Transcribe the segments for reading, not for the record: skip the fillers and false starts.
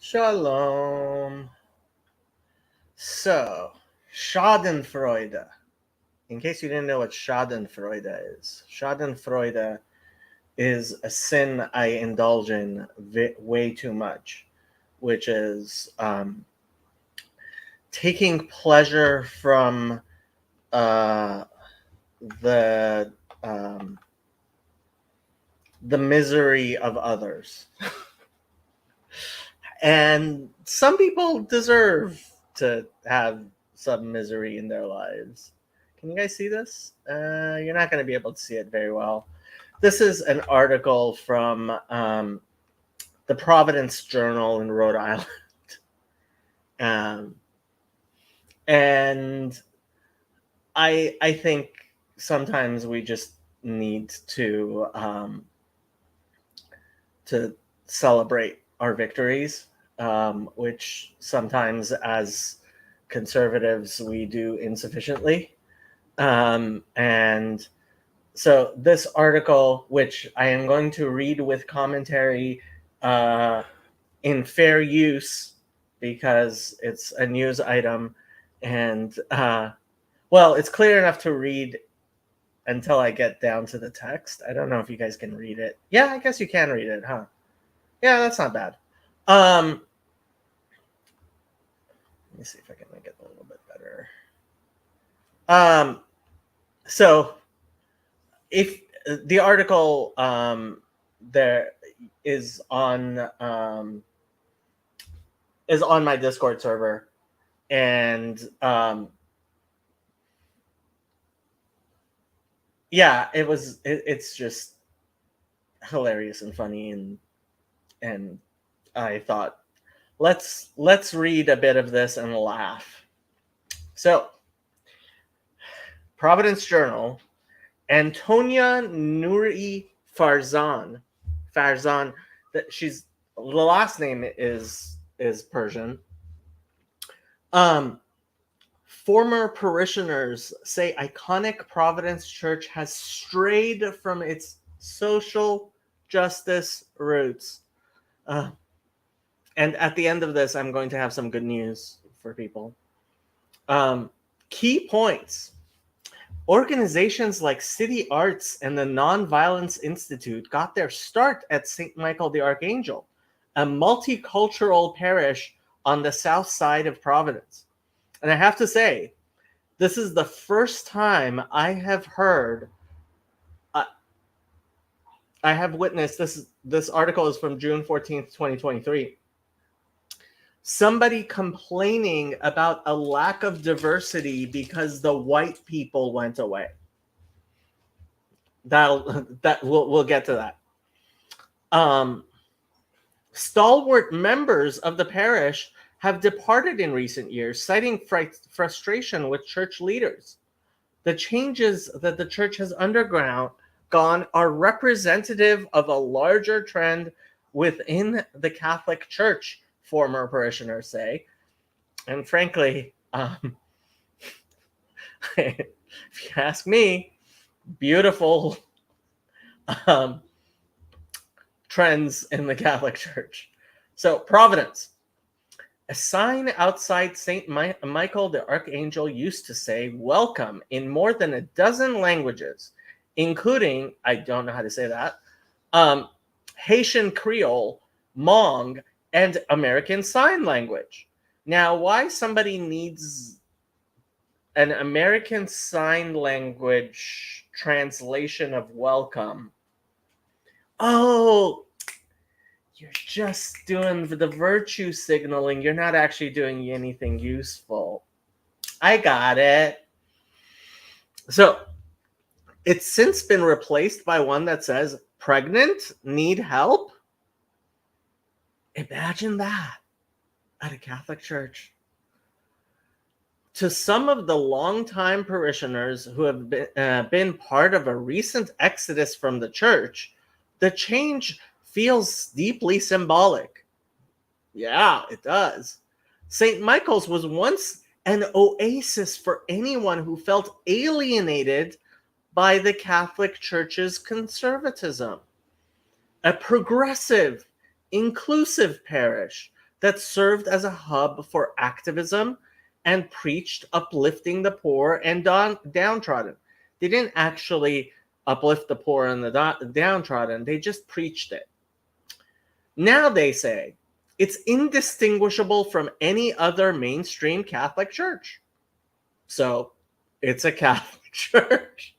Shalom. So, Schadenfreude. In case you didn't know what Schadenfreude Schadenfreude is a sin I indulge in way too much, which is taking pleasure from uh, the um, the misery of others. And some people deserve to have some misery in their lives. Can you guys see this? You're not going to be able to see it very well. This is an article from the Providence Journal in Rhode Island. um, and I think sometimes we just need to celebrate our victories, which sometimes as conservatives we do insufficiently. And so this article, which I am going to read with commentary in fair use because it's a news item, and well, it's clear enough to read until I get down to the text. I don't know if you guys can read it. Yeah, I guess you can read it, huh? Yeah, that's not bad. Let me see if I can make it a little bit better. So if the article there is on my Discord server, and yeah, it's just hilarious and funny, and I thought let's read a bit of this and laugh. So, Providence Journal, Antonia Nouri Farzan, that she's the last name is Persian. Former parishioners say iconic Providence Church has strayed from its social justice roots. And at the end of this, I'm going to have some good news for people. Key points. Organizations like City Arts and the Nonviolence Institute got their start at St. Michael the Archangel, a multicultural parish on the south side of Providence. And I have to say, this is the first time I have heard, I have witnessed, this article is from June 14th, 2023, somebody complaining about a lack of diversity because the white people went away. We'll get to that. Stalwart members of the parish have departed in recent years, citing frustration with church leaders. The changes that the church has undergone are representative of a larger trend within the Catholic Church, former parishioners say. And frankly, if you ask me, beautiful trends in the Catholic Church. So, Providence. A sign outside St. Michael the Archangel used to say welcome in more than a dozen languages, including, I don't know how to say that, Haitian Creole, Hmong, and American Sign Language. Now, why somebody needs an American Sign Language translation of welcome? Oh, you're just doing the virtue signaling. You're not actually doing anything useful. I got it. So, it's since been replaced by one that says, pregnant, need help? Imagine that at a Catholic church. To some of the longtime parishioners who have been part of a recent exodus from the church, the change feels deeply symbolic. Yeah, it does. St. Michael's was once an oasis for anyone who felt alienated by the Catholic Church's conservatism. A progressive, inclusive parish that served as a hub for activism and preached uplifting the poor and downtrodden. They didn't actually uplift the poor and the downtrodden, they just preached it. Now they say it's indistinguishable from any other mainstream Catholic church. So it's a Catholic church.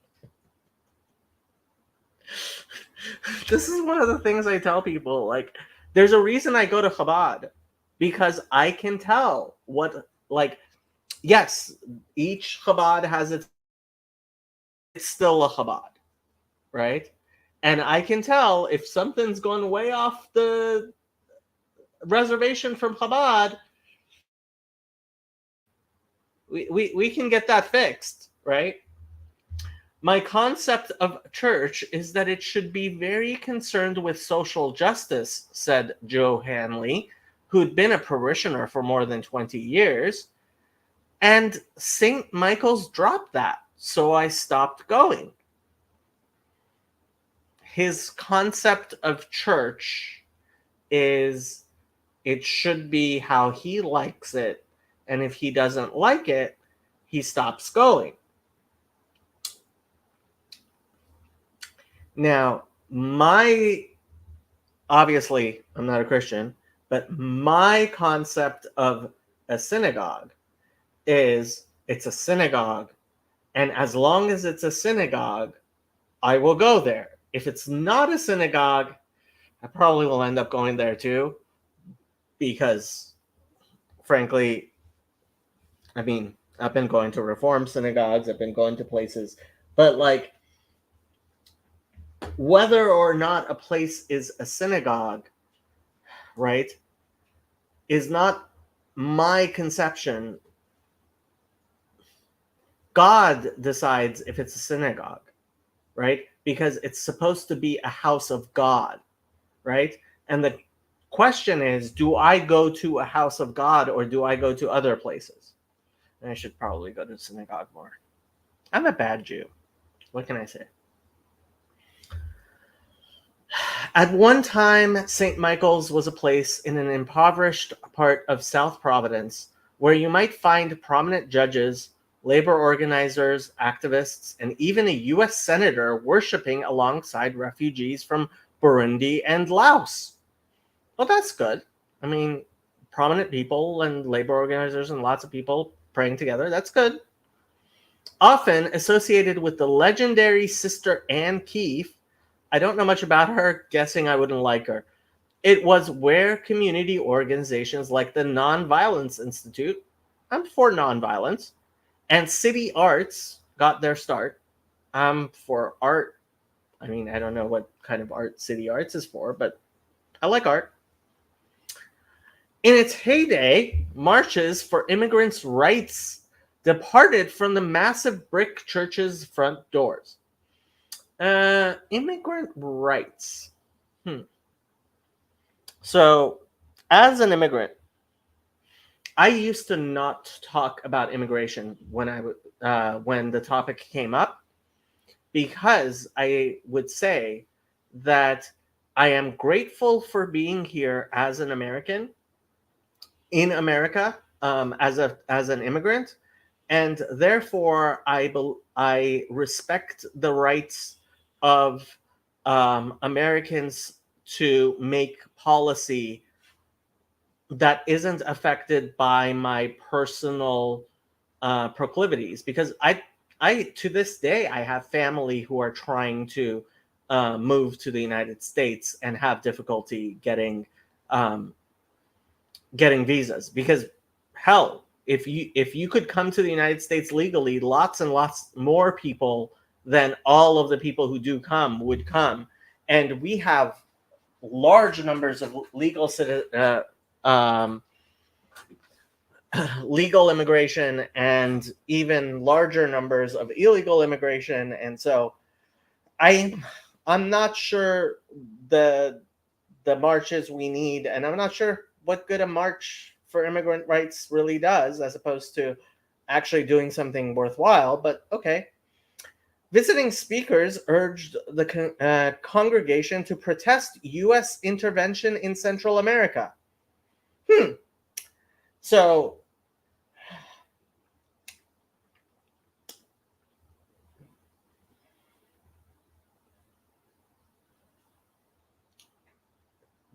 This is one of the things I tell people. Like, there's a reason I go to Chabad, because I can tell what, like, yes, each Chabad has it's still a Chabad, right? And I can tell if something's gone way off the reservation from Chabad, we can get that fixed, right? My concept of church is that it should be very concerned with social justice, said Joe Hanley, who'd been a parishioner for more than 20 years. And St. Michael's dropped that, so I stopped going. His concept of church is it should be how he likes it, and if he doesn't like it, he stops going. Now, obviously, I'm not a Christian, but my concept of a synagogue is it's a synagogue, and as long as it's a synagogue, I will go there. If it's not a synagogue, I probably will end up going there too, because, frankly, I mean, I've been going to Reform synagogues, I've been going to places, but like, whether or not a place is a synagogue, right, is not my conception. God decides if it's a synagogue, right? Because it's supposed to be a house of God, right? And the question is, do I go to a house of God or do I go to other places? And I should probably go to synagogue more. I'm a bad Jew. What can I say? At one time, St. Michael's was a place in an impoverished part of South Providence where you might find prominent judges, labor organizers, activists, and even a U.S. senator worshiping alongside refugees from Burundi and Laos. Well, that's good. I mean, prominent people and labor organizers and lots of people praying together, that's good. Often associated with the legendary Sister Anne Keefe, I don't know much about her, guessing I wouldn't like her. It was where community organizations like the Nonviolence Institute, I'm for nonviolence, and City Arts got their start. I'm for art. I mean, I don't know what kind of art City Arts is for, but I like art. In its heyday, marches for immigrants' rights departed from the massive brick church's front doors. Immigrant rights. So, as an immigrant, I used to not talk about immigration when the topic came up, because I would say that I am grateful for being here as an American in America, as an immigrant, and therefore I respect the rights of Americans to make policy that isn't affected by my personal proclivities, because I to this day I have family who are trying to move to the United States and have difficulty getting visas, because hell, if you could come to the United States legally, lots and lots more people than all of the people who do come would come, and we have large numbers of legal immigration and even larger numbers of illegal immigration, and so I'm not sure the marches we need, and I'm not sure what good a march for immigrant rights really does, as opposed to actually doing something worthwhile, but okay. Visiting speakers urged the congregation to protest U.S. intervention in Central America. So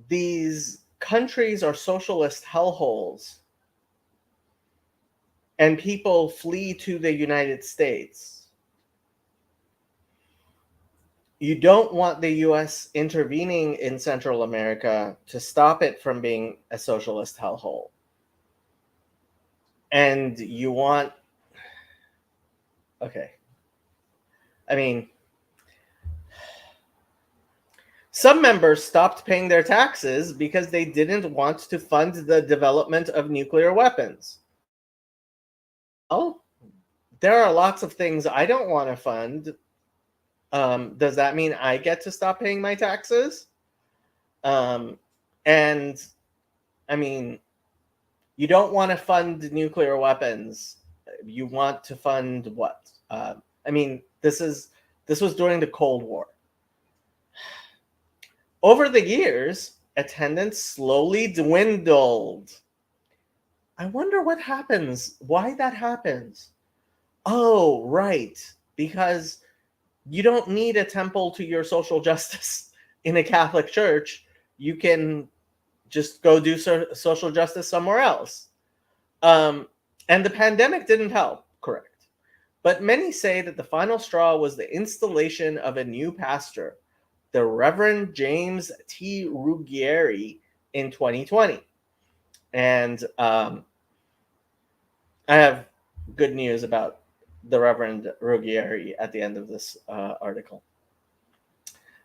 these countries are socialist hellholes, and people flee to the United States. You don't want the US intervening in Central America to stop it from being a socialist hellhole. And you want, okay. I mean, some members stopped paying their taxes because they didn't want to fund the development of nuclear weapons. Well, there are lots of things I don't want to fund. Does that mean I get to stop paying my taxes? And I mean, you don't want to fund nuclear weapons. You want to fund what? I mean, this was during the Cold War. Over the years, attendance slowly dwindled. I wonder what happens, why that happens. Oh, right. Because you don't need a temple to your social justice in a Catholic church. You can just go do social justice somewhere else. And the pandemic didn't help, correct. But many say that the final straw was the installation of a new pastor, the Reverend James T. Ruggieri, in 2020. And I have good news about the Reverend Ruggieri at the end of this article.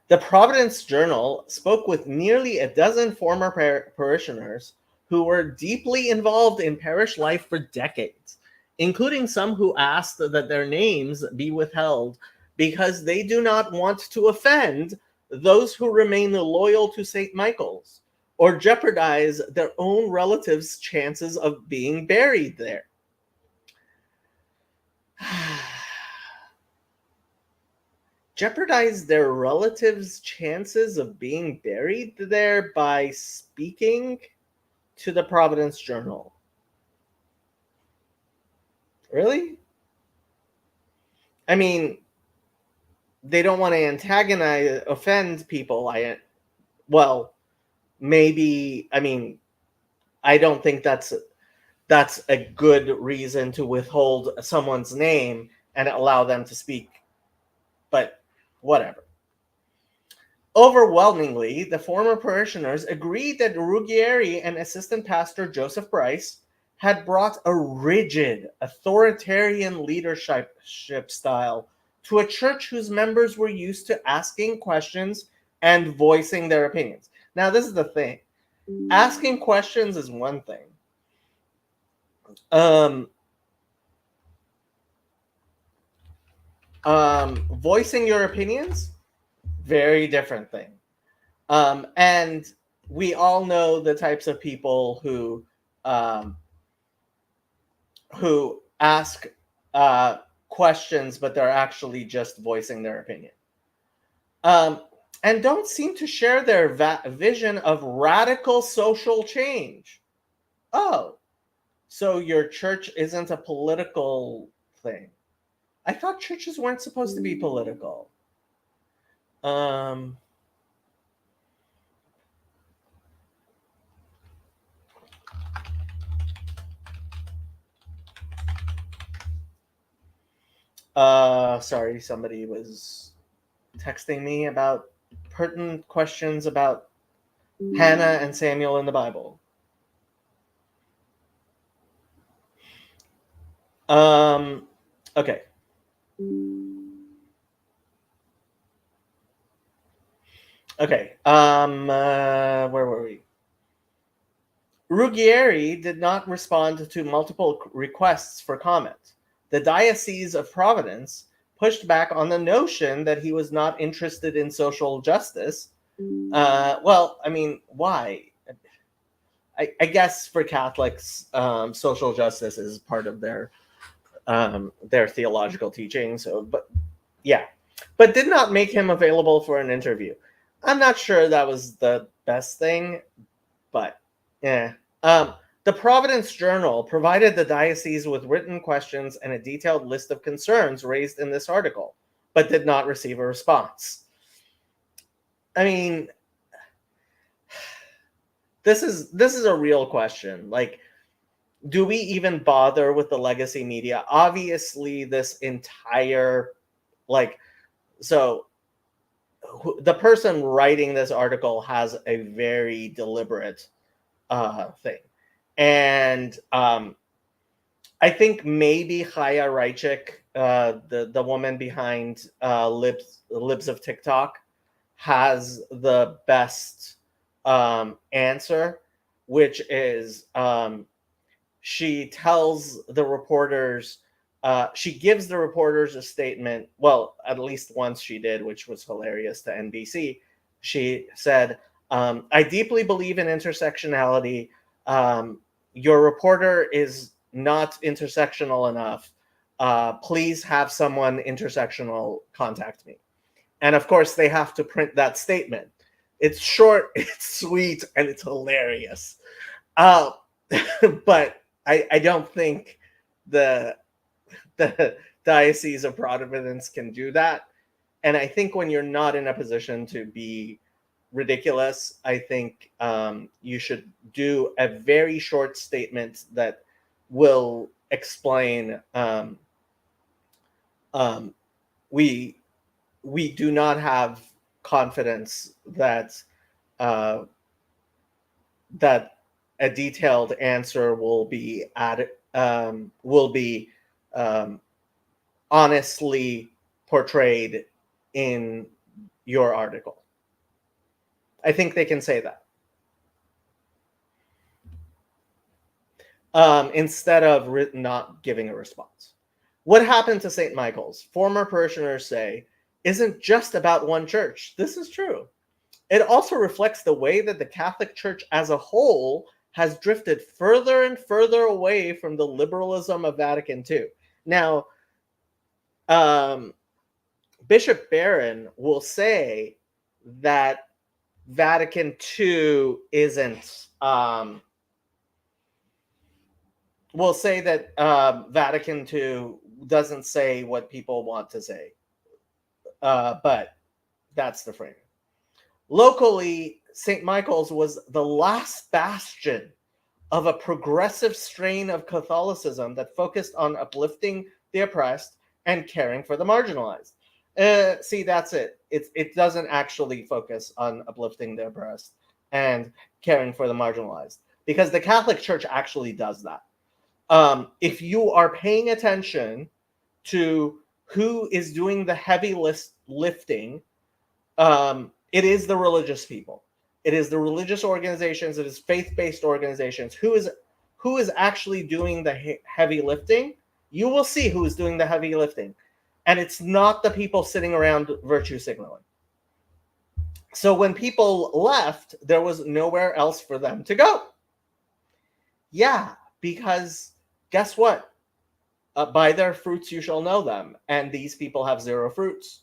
The Providence Journal spoke with nearly a dozen former parishioners who were deeply involved in parish life for decades, including some who asked that their names be withheld because they do not want to offend those who remain loyal to St. Michael's or jeopardize their own relatives' chances of being buried there. Jeopardize their relatives' chances of being buried there by speaking to the Providence Journal. Really? I mean, they don't want to offend people. Well, maybe, I mean, I don't think that's a good reason to withhold someone's name and allow them to speak. But whatever. Overwhelmingly, the former parishioners agreed that Ruggieri and assistant pastor Joseph Bryce had brought a rigid, authoritarian leadership style to a church whose members were used to asking questions and voicing their opinions. Now, this is the thing. Asking questions is one thing. Voicing your opinions, very different thing. And we all know the types of people who ask questions, but they're actually just voicing their opinion. And don't seem to share their vision of radical social change. Oh, so your church isn't a political thing. I thought churches weren't supposed to be political. Sorry, somebody was texting me about pertinent questions about Hannah and Samuel in the Bible. Okay. Okay. Where were we? Ruggieri did not respond to multiple requests for comment. The Diocese of Providence pushed back on the notion that he was not interested in social justice. Well, I mean, why? I guess for Catholics, social justice is part of their theological teaching. So, but yeah, but did not make him available for an interview. I'm not sure that was the best thing, but yeah. The Providence Journal provided the diocese with written questions and a detailed list of concerns raised in this article, but did not receive a response. I mean, this is a real question. Like, do we even bother with the legacy media? Obviously, this entire, like, so the person writing this article has a very deliberate thing. And I think maybe Chaya Raichik, the woman behind Libs of TikTok, has the best answer, which is she tells the reporters, she gives the reporters a statement. Well, at least once she did, which was hilarious to NBC. She said, I deeply believe in intersectionality. Your reporter is not intersectional enough. Please have someone intersectional contact me. And of course, they have to print that statement. It's short, it's sweet, and it's hilarious. But I don't think the Diocese of Providence can do that. And I think when you're not in a position to be ridiculous, I think you should do a very short statement that will explain we do not have confidence that that a detailed answer will be added, will be honestly portrayed in your article. I think they can say that. Instead of not giving a response. What happened to St. Michael's? Former parishioners say, isn't just about one church. This is true. It also reflects the way that the Catholic Church as a whole has drifted further and further away from the liberalism of Vatican II. Now, Bishop Barron will say that Vatican II isn't, will say that Vatican II doesn't say what people want to say. But that's the framing. Locally, St. Michael's was the last bastion of a progressive strain of Catholicism that focused on uplifting the oppressed and caring for the marginalized. See, that's it. It doesn't actually focus on uplifting the oppressed and caring for the marginalized, because the Catholic Church actually does that. If you are paying attention to who is doing the heavy lifting, it is the religious people. It is the religious organizations. It is faith-based organizations. Who is actually doing the heavy lifting? You will see who is doing the heavy lifting. And it's not the people sitting around virtue signaling. So when people left, there was nowhere else for them to go. Yeah, because guess what? By their fruits you shall know them. And these people have zero fruits.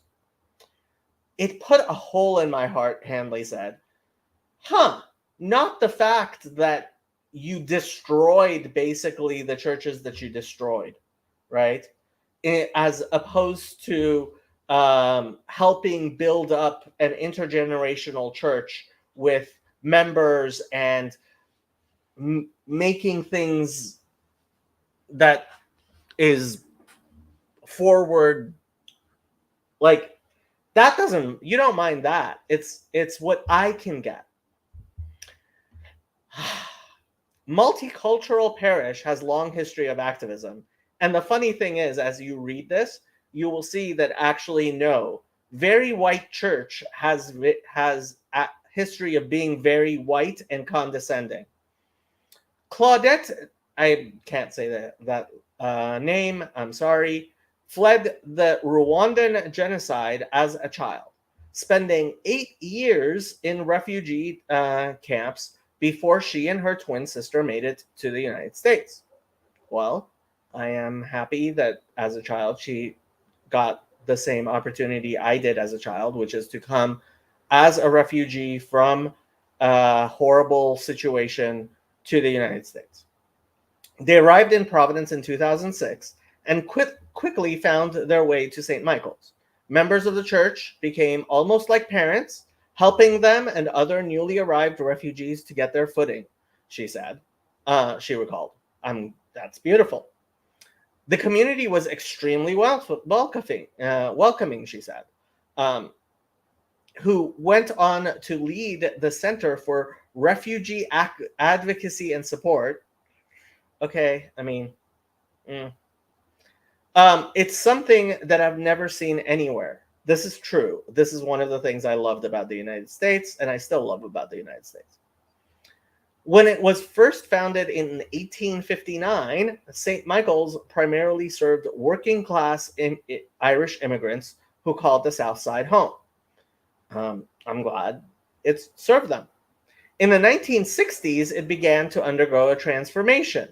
It put a hole in my heart, Handley said. Not the fact that you destroyed basically the churches that you destroyed, right? As opposed to helping build up an intergenerational church with members and making things that is forward, like that doesn't, you don't mind that. It's what I can get. Multicultural parish has long history of activism. And the funny thing is, as you read this, you will see that actually no, very white church has a history of being very white and condescending. Claudette, I can't say that name, I'm sorry, fled the Rwandan genocide as a child, spending 8 years in refugee camps before she and her twin sister made it to the United States. Well, I am happy that as a child she got the same opportunity I did as a child, which is to come as a refugee from a horrible situation to the United States. They arrived in Providence in 2006 and quickly found their way to St. Michael's. Members of the church became almost like parents, helping them and other newly arrived refugees to get their footing, she said. She recalled. That's beautiful. The community was extremely welcoming, she said, who went on to lead the Center for Refugee Advocacy and Support. Okay, I mean, it's something that I've never seen anywhere. This is true. This is one of the things I loved about the United States, and I still love about the United States. When it was first founded in 1859, St. Michael's primarily served working class Irish immigrants who called the South Side home. I'm glad it served them. In the 1960s, it began to undergo a transformation.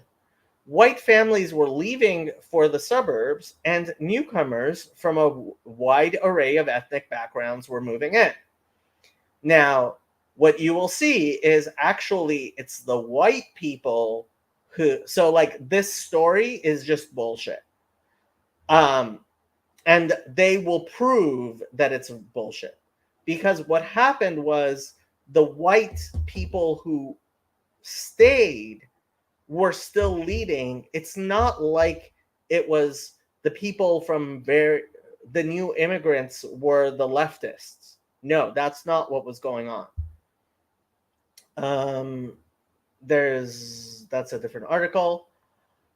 White families were leaving for the suburbs, and newcomers from a wide array of ethnic backgrounds were moving in. Now, what you will see is actually it's the white people who, so like this story is just bullshit. And they will prove that it's bullshit. Because what happened was the white people who stayed were still leading. It's not like it was the people from the new immigrants were the leftists. No, that's not what was going on. That's a different article.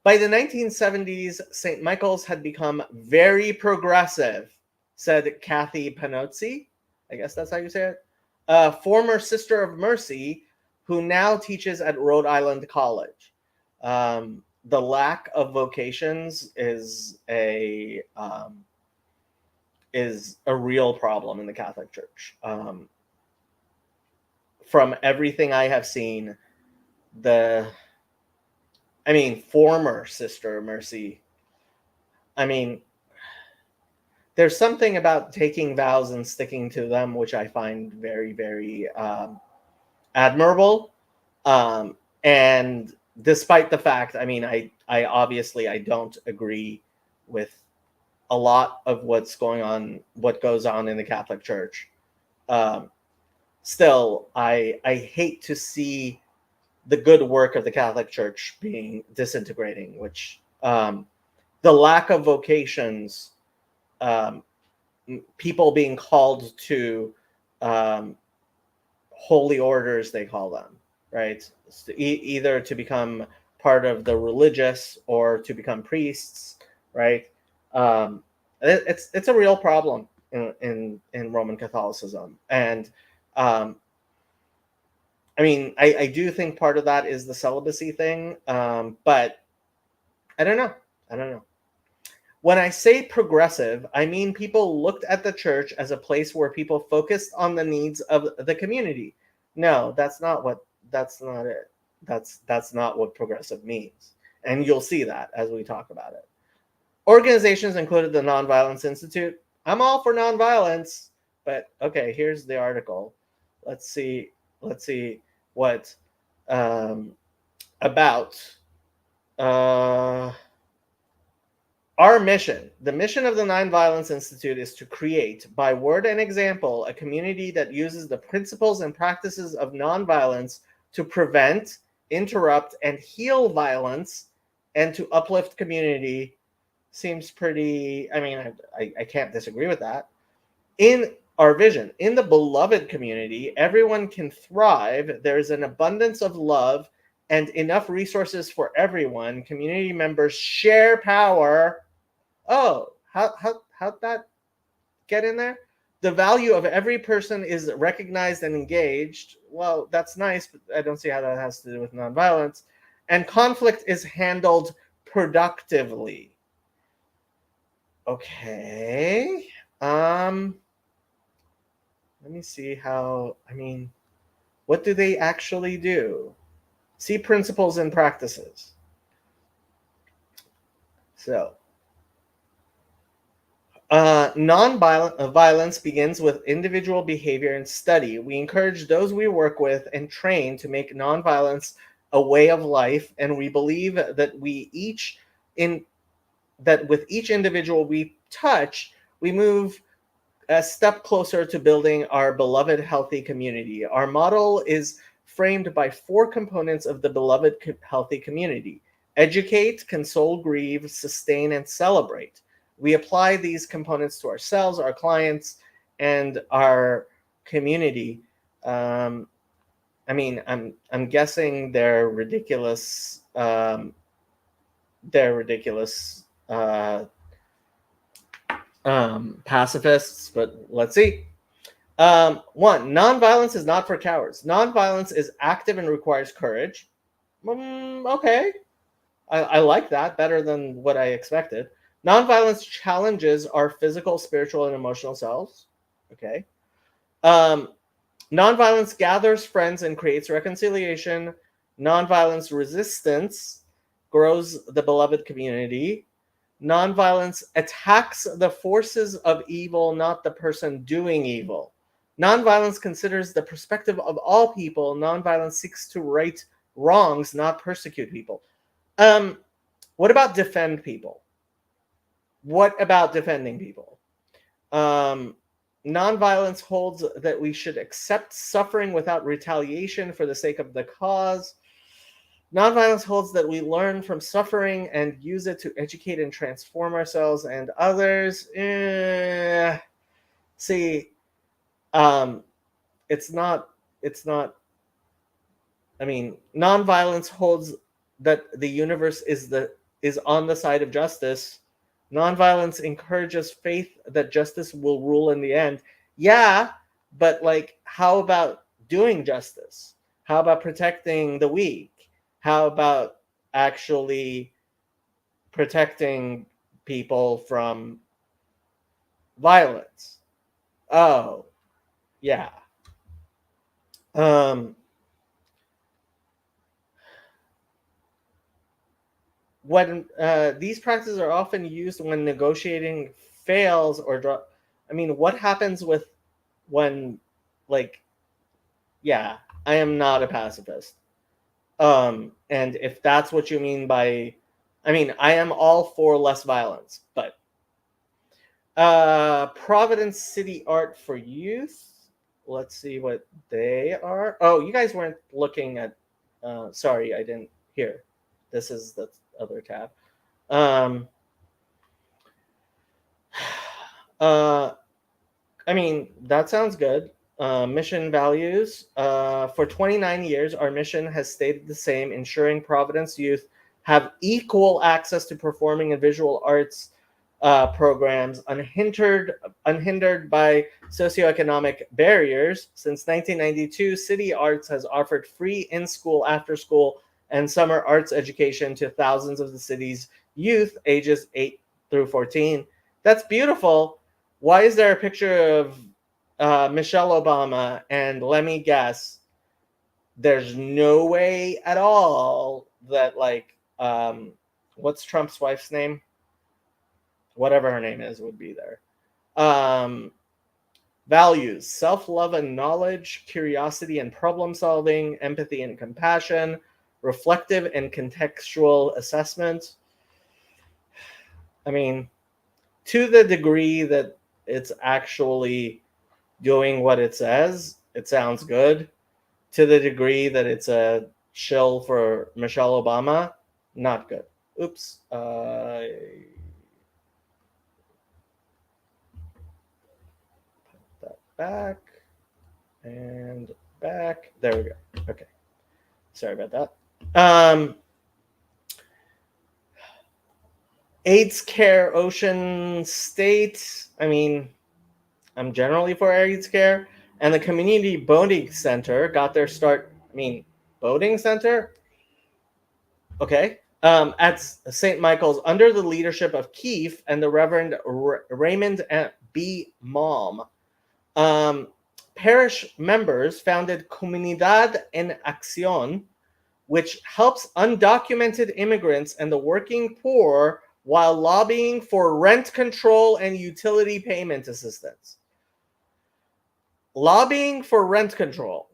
By the 1970s, St. Michael's had become very progressive, said Kathy Panozzi. I guess that's how you say it. A former Sister of Mercy who now teaches at Rhode Island College. The lack of vocations is a real problem in the Catholic Church. From everything I have seen, former Sister of Mercy, there's something about taking vows and sticking to them, which I find very, very admirable. And despite the fact, I obviously I don't agree with a lot of what goes on in the Catholic Church. Still, I hate to see the good work of the Catholic Church being disintegrating, which the lack of vocations, people being called to holy orders, they call them, right? Either to become part of the religious or to become priests, right? It's a real problem in Roman Catholicism, and I do think part of that is the celibacy thing, but I don't know. When I say progressive, I mean people looked at the church as a place where people focused on the needs of the community. No, that's not it. That's not what progressive means. And you'll see that as we talk about it. Organizations included the Nonviolence Institute. I'm all for nonviolence, but okay, here's the article. Let's see what about our mission. The mission of the Nonviolence Institute is to create, by word and example, a community that uses the principles and practices of nonviolence to prevent, interrupt, and heal violence, and to uplift community. Seems pretty, I can't disagree with that. In our vision, in the beloved community, everyone can thrive. There's an abundance of love and enough resources for everyone. Community members share power. Oh, how'd that get in there? The value of every person is recognized and engaged. Well, that's nice, but I don't see how that has to do with nonviolence. And conflict is handled productively. Okay. Let me see how, what do they actually do? See principles and practices. So, violence begins with individual behavior and study. We encourage those we work with and train to make nonviolence a way of life, and we believe that that with each individual we touch, we move a step closer to building our beloved healthy community. Our model is framed by 4 components of the beloved healthy community: educate, console, grieve, sustain, and celebrate. We apply these components to ourselves, our clients, and our community. I'm guessing they're ridiculous. They're ridiculous pacifists, but let's see. 1, nonviolence is not for cowards. Nonviolence is active and requires courage. Okay. I like that better than what I expected. Nonviolence challenges our physical, spiritual, and emotional selves. Okay. Nonviolence gathers friends and creates reconciliation. Nonviolence resistance grows the beloved community. Nonviolence attacks the forces of evil, not the person doing evil. Nonviolence considers the perspective of all people. Nonviolence seeks to right wrongs, not persecute people. What about defend people? What about defending people? Nonviolence holds that we should accept suffering without retaliation for the sake of the cause. Nonviolence holds that we learn from suffering and use it to educate and transform ourselves and others. See, it's not. Nonviolence holds that the universe is on the side of justice. Nonviolence encourages faith that justice will rule in the end. Yeah, but like, how about doing justice? How about protecting the weak? How about actually protecting people from violence? Oh, yeah. When these practices are often used when negotiating fails or what happens with when, like, yeah, I am not a pacifist. And if that's what you mean by, I am all for less violence, but Providence City Art for Youth. Let's see what they are. Oh, you guys weren't looking at. Sorry, I didn't hear. This is the other tab. That sounds good. Mission values. For 29 years, our mission has stayed the same, ensuring Providence youth have equal access to performing and visual arts programs, unhindered by socioeconomic barriers. Since 1992, City Arts has offered free in-school, after-school, and summer arts education to thousands of the city's youth ages 8 through 14. That's beautiful. Why is there a picture of Michelle Obama? And let me guess, there's no way at all that, like, what's Trump's wife's name? Whatever her name is would be there. Values: self-love and knowledge, curiosity and problem solving, empathy and compassion, reflective and contextual assessment. To the degree that it's actually doing what it says, it sounds good. To the degree that it's a shill for Michelle Obama, not good. Oops. Put that back and back. There we go. Okay. Sorry about that. AIDS care, Ocean State. I'm generally for AIDS care. And the Community Boating Center got their start. Boating Center? Okay. At St. Michael's under the leadership of Keefe and the Reverend Raymond B. Malm. Parish members founded Comunidad en Acción, which helps undocumented immigrants and the working poor while lobbying for rent control and utility payment assistance. Lobbying for rent control.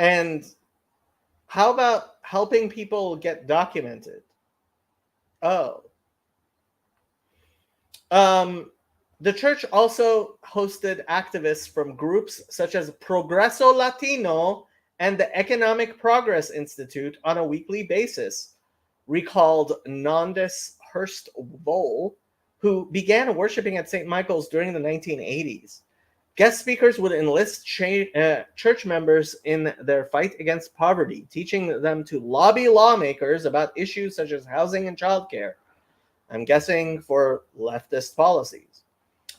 And how about helping people get documented? Oh. The church also hosted activists from groups such as Progreso Latino and the Economic Progress Institute on a weekly basis, recalled Nondes Hurst Vole, who began worshiping at St. Michael's during the 1980s. Guest speakers would enlist church members in their fight against poverty, teaching them to lobby lawmakers about issues such as housing and childcare. I'm guessing for leftist policies.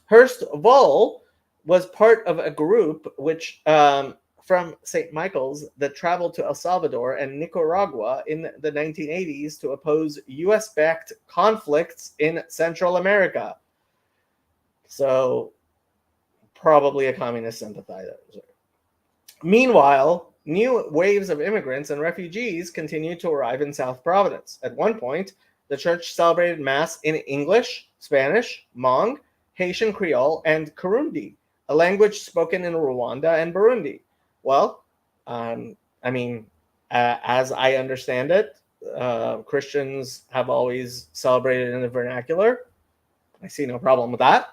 Hurst Vole was part of a group which from St. Michael's that traveled to El Salvador and Nicaragua in the 1980s to oppose US-backed conflicts in Central America. So probably a communist sympathizer. Meanwhile, new waves of immigrants and refugees continued to arrive in South Providence. At one point, the church celebrated Mass in English, Spanish, Hmong, Haitian Creole, and Kirundi, a language spoken in Rwanda and Burundi. Well, as I understand it, Christians have always celebrated in the vernacular. I see no problem with that.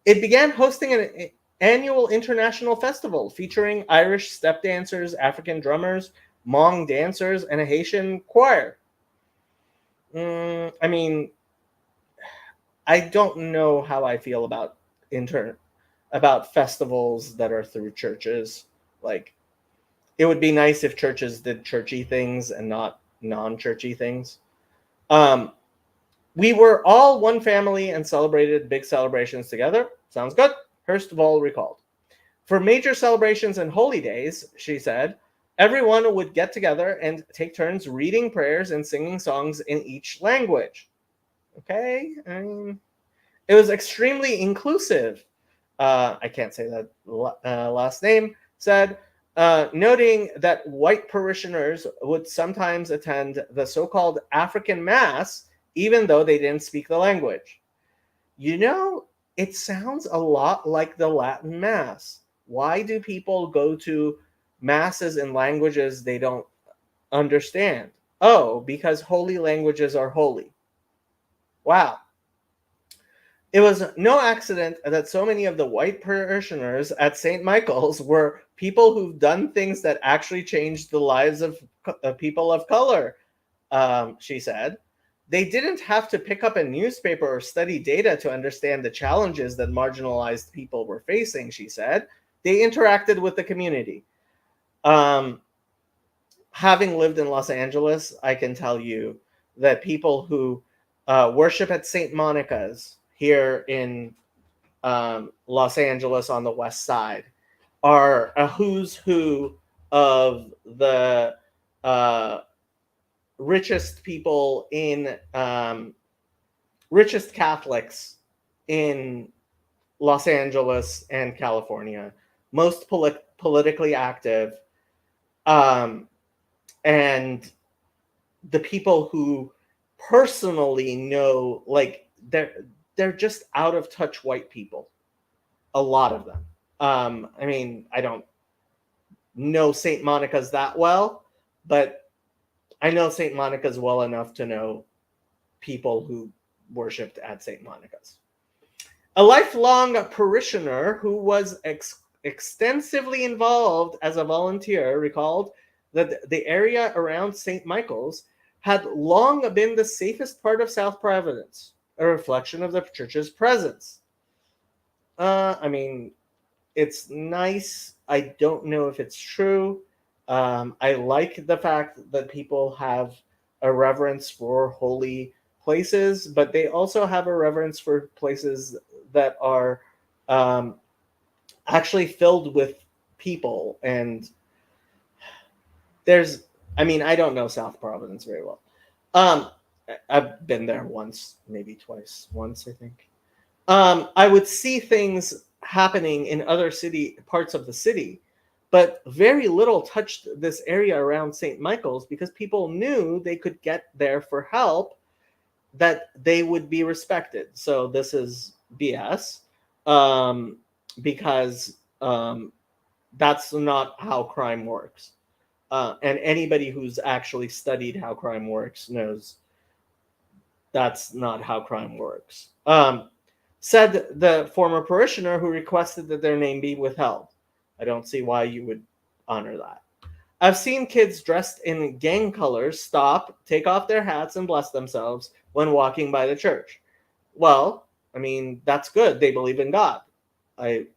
It began hosting an annual international festival featuring Irish step dancers, African drummers, Hmong dancers, and a Haitian choir. I don't know how I feel about festivals that are through churches. Like, it would be nice if churches did churchy things and not non-churchy things. We were all one family and celebrated big celebrations together. Sounds good. Hurst Vole recalled. For major celebrations and holy days, she said, everyone would get together and take turns reading prayers and singing songs in each language. Okay. It was extremely inclusive. I can't say that last name, said, noting that white parishioners would sometimes attend the so-called African Mass, even though they didn't speak the language. You know, it sounds a lot like the Latin Mass. Why do people go to masses in languages they don't understand? Oh, because holy languages are holy. Wow. It was no accident that so many of the white parishioners at St. Michael's were people who've done things that actually changed the lives of people of color, she said. They didn't have to pick up a newspaper or study data to understand the challenges that marginalized people were facing, she said. They interacted with the community. Having lived in Los Angeles, I can tell you that people who worship at St. Monica's here in Los Angeles on the west side are a who's who of the richest people in richest Catholics in Los Angeles and California, most politically active, and the people who personally know, like, they're just out of touch white people, a lot of them. I don't know St. Monica's that well, but I know St. Monica's well enough to know people who worshipped at St. Monica's. A lifelong parishioner who was extensively involved as a volunteer recalled that the area around St. Michael's had long been the safest part of South Providence, a reflection of the church's presence. It's nice. I don't know if it's true. I like the fact that people have a reverence for holy places, but they also have a reverence for places that are actually filled with people. And I don't know South Providence very well. I've been there once, maybe twice. Once, I think. I would see things happening in other parts of the city, but very little touched this area around St. Michael's because people knew they could get there for help, that they would be respected. So this is BS, because that's not how crime works. And anybody who's actually studied how crime works knows that's not how crime works. Said the former parishioner who requested that their name be withheld. I don't see why you would honor that. I've seen kids dressed in gang colors stop, take off their hats, and bless themselves when walking by the church. Well, I mean, that's good. They believe in God. I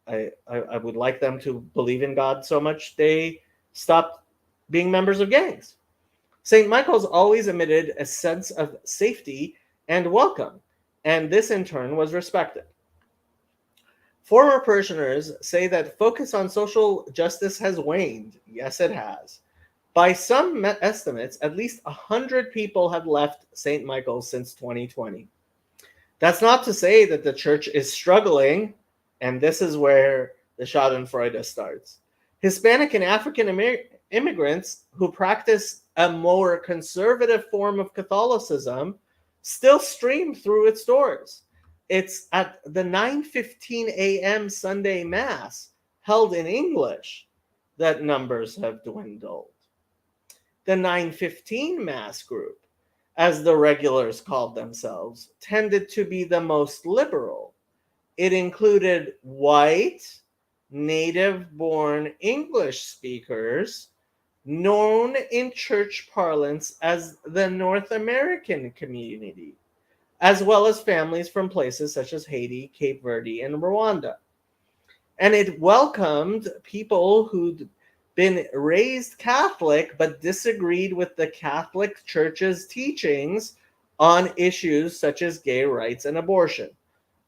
I would like them to believe in God so much they stopped being members of gangs. St. Michael's always emitted a sense of safety and welcome, and this in turn was respected. Former parishioners say that focus on social justice has waned. Yes, it has. By some estimates, at least 100 people have left St. Michael's since 2020. That's not to say that the church is struggling, and this is where the Schadenfreude starts. Hispanic and African immigrants who practice a more conservative form of Catholicism still stream through its doors. It's at the 9:15 a.m. Sunday Mass held in English that numbers have dwindled. The 9:15 Mass group, as the regulars called themselves, tended to be the most liberal. It included white, native-born English speakers known in church parlance as the North American community, as well as families from places such as Haiti, Cape Verde, and Rwanda. And it welcomed people who'd been raised Catholic but disagreed with the Catholic Church's teachings on issues such as gay rights and abortion.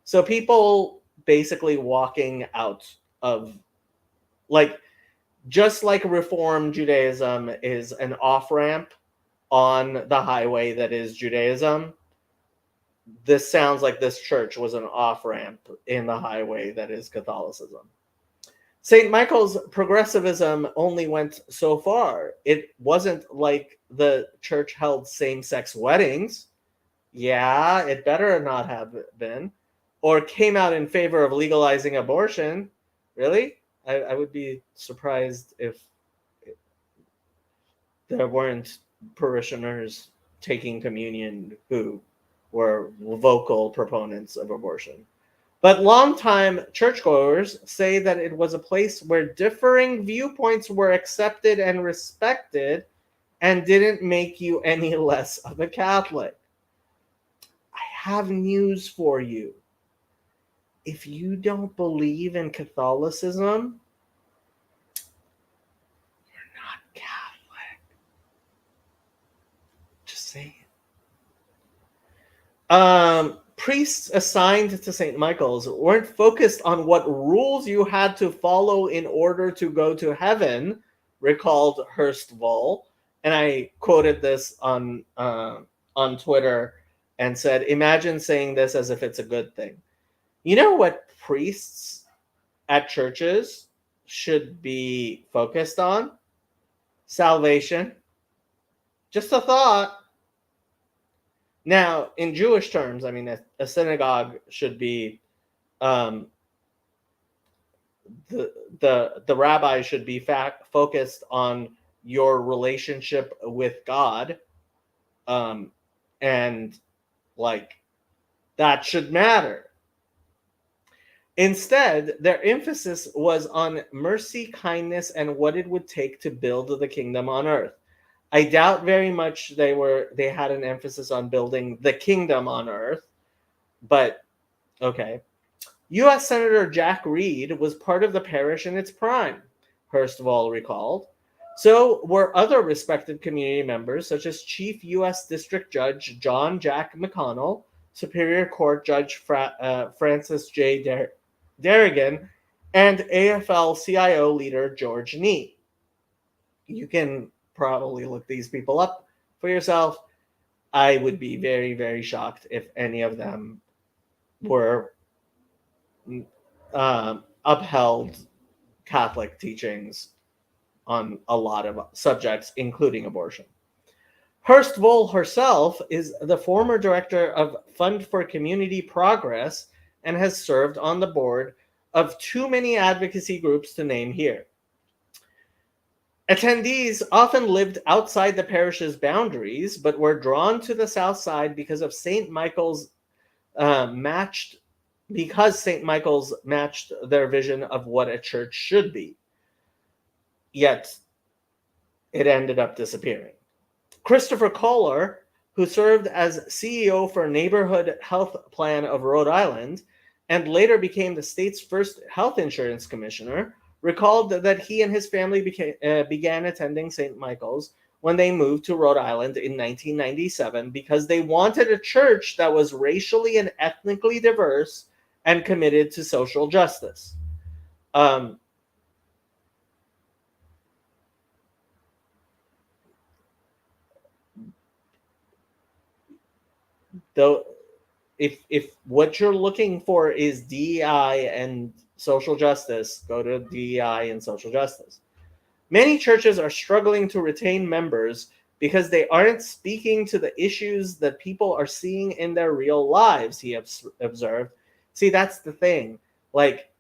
So people basically walking out of, like, just like Reform Judaism is an off-ramp on the highway that is Judaism, this sounds like this church was an off-ramp in the highway that is Catholicism. St. Michael's progressivism only went so far. It wasn't like the church held same-sex weddings. Yeah, it better not have been. Or came out in favor of legalizing abortion. Really? I would be surprised if there weren't parishioners taking communion who were vocal proponents of abortion. But longtime churchgoers say that it was a place where differing viewpoints were accepted and respected and didn't make you any less of a Catholic. I have news for you. If you don't believe in Catholicism, you're not Catholic. Just saying. Priests assigned to St. Michael's weren't focused on what rules you had to follow in order to go to heaven, recalled Hurstwall. And I quoted this on Twitter and said, imagine saying this as if it's a good thing. You know what priests at churches should be focused on? Salvation. Just a thought. Now, in Jewish terms, I mean, a synagogue should be, the rabbi should be focused on your relationship with God, and like that should matter. Instead, their emphasis was on mercy, kindness, and what it would take to build the kingdom on earth. I doubt very much they had an emphasis on building the kingdom on earth, but okay. U.S. Senator Jack Reed was part of the parish in its prime, Hurstwall recalled. So were other respected community members, such as Chief U.S. District Judge John Jack McConnell, Superior Court Judge Francis J. Darrigan, and AFL-CIO leader George Nee. You can probably look these people up for yourself. I would be very, very shocked if any of them were upheld Catholic teachings on a lot of subjects, including abortion. Hurstwall herself is the former director of Fund for Community Progress and has served on the board of too many advocacy groups to name here. Attendees often lived outside the parish's boundaries, but were drawn to the south side because of St. Michael's matched because St. Michael's matched their vision of what a church should be. Yet it ended up disappearing. Christopher Kohler, who served as CEO for Neighborhood Health Plan of Rhode Island and later became the state's first health insurance commissioner, recalled that he and his family began attending St. Michael's when they moved to Rhode Island in 1997 because they wanted a church that was racially and ethnically diverse and committed to social justice. Though, if what you're looking for is DEI and social justice, go to DEI and social justice. Many churches are struggling to retain members because they aren't speaking to the issues that people are seeing in their real lives, he observed. See, that's the thing. Like,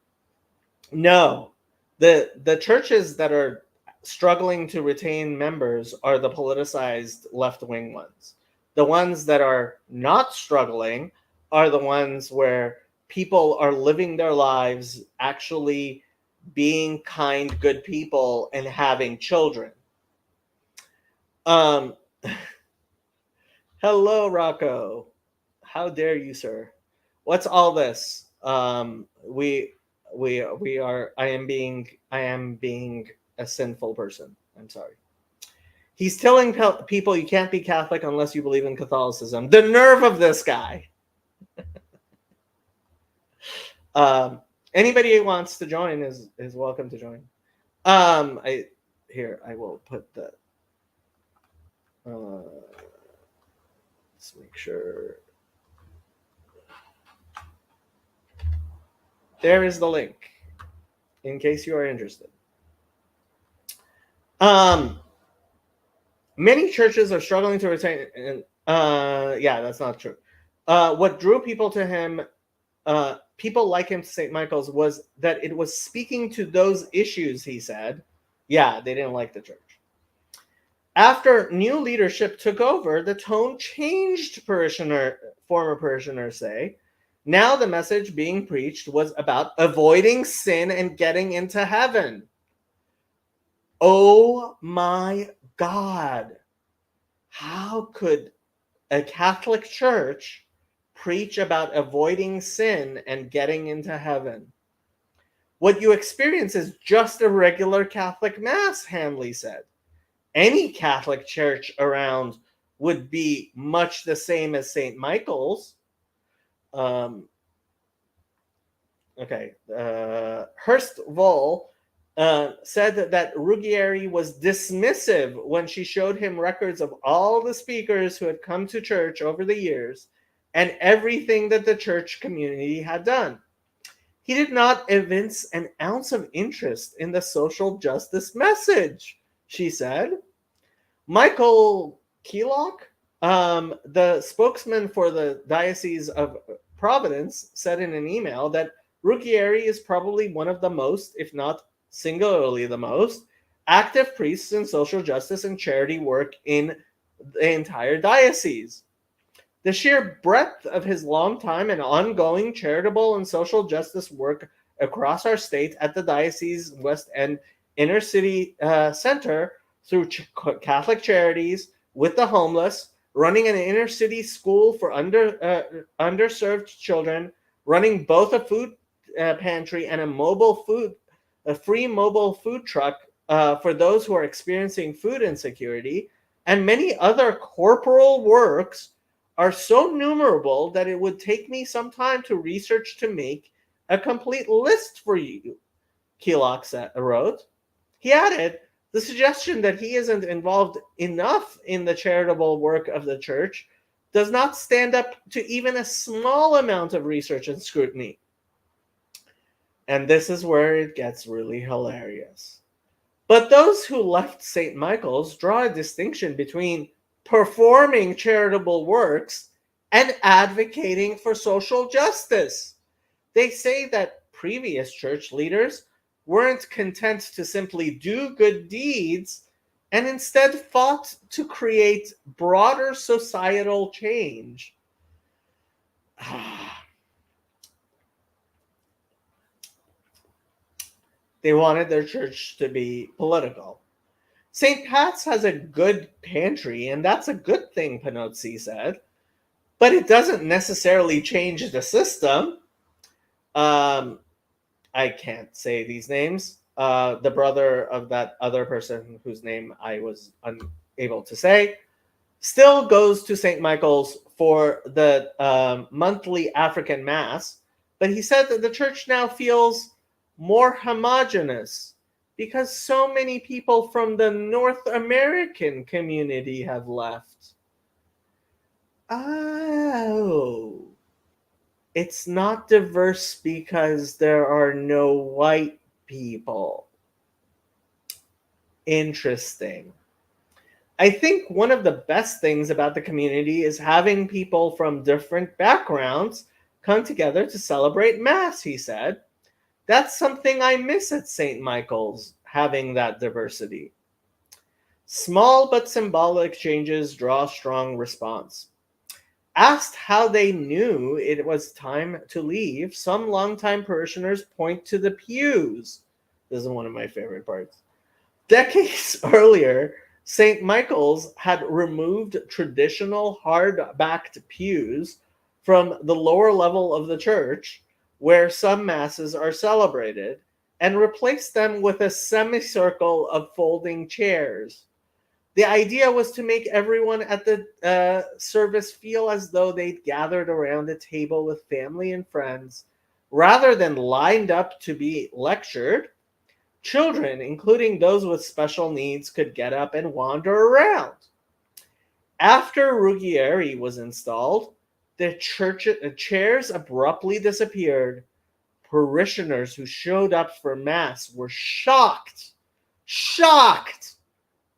no, the churches that are struggling to retain members are the politicized left-wing ones. The ones that are not struggling are the ones where people are living their lives actually being kind, good people and having children. Um, hello, Rocco. How dare you, sir? What's all this? We are. I am being a sinful person. I'm sorry. He's telling people you can't be Catholic unless you believe in Catholicism. The nerve of this guy. Anybody who wants to join is welcome to join. I will put the. Let's make sure. There is the link, in case you are interested. Many churches are struggling to retain. Yeah, that's not true. What drew people to him, people like him to St. Michael's, was that it was speaking to those issues, he said. Yeah, they didn't like the church. After new leadership took over, the tone changed, former parishioners say. Now the message being preached was about avoiding sin and getting into heaven. Oh my God. How could a Catholic church preach about avoiding sin and getting into heaven? What you experience is just a regular Catholic Mass, Hanley said. Any Catholic church around would be much the same as St. Michael's. Hurst Voll said that Ruggieri was dismissive when she showed him records of all the speakers who had come to church over the years and everything that the church community had done. He did not evince an ounce of interest in the social justice message, she said. Michael Keelock, the spokesman for the Diocese of Providence, said in an email that Ruggieri is probably one of the most, if not singularly the most, active priests in social justice and charity work in the entire diocese. The sheer breadth of his long time and ongoing charitable and social justice work across our state at the diocese West End inner city center through Catholic charities, with the homeless, running an inner city school for underserved children, running both a food pantry and a free mobile food truck for those who are experiencing food insecurity, and many other corporal works are so numerable that it would take me some time to research to make a complete list for you, Keelock wrote. He added, the suggestion that he isn't involved enough in the charitable work of the church does not stand up to even a small amount of research and scrutiny. And this is where it gets really hilarious. But those who left St. Michael's draw a distinction between performing charitable works and advocating for social justice. They say that previous church leaders weren't content to simply do good deeds and instead fought to create broader societal change. They wanted their church to be political. St. Pat's has a good pantry, and that's a good thing, Panozzi said, but it doesn't necessarily change the system. Um, I can't say these names. The brother of that other person whose name I was unable to say still goes to St. Michael's for the monthly African Mass, but he said that the church now feels more homogenous because so many people from the North American community have left. Oh, it's not diverse because there are no white people. Interesting. I think one of the best things about the community is having people from different backgrounds come together to celebrate Mass, he said. That's something I miss at St. Michael's, having that diversity. Small but symbolic changes draw strong response. Asked how they knew it was time to leave, some longtime parishioners point to the pews. This is one of my favorite parts. Decades earlier, St. Michael's had removed traditional hard-backed pews from the lower level of the church, where some masses are celebrated, and replaced them with a semicircle of folding chairs. The idea was to make everyone at the service feel as though they'd gathered around a table with family and friends, rather than lined up to be lectured. Children, including those with special needs, could get up and wander around. After Ruggieri was installed, the chairs abruptly disappeared. Parishioners who showed up for Mass were shocked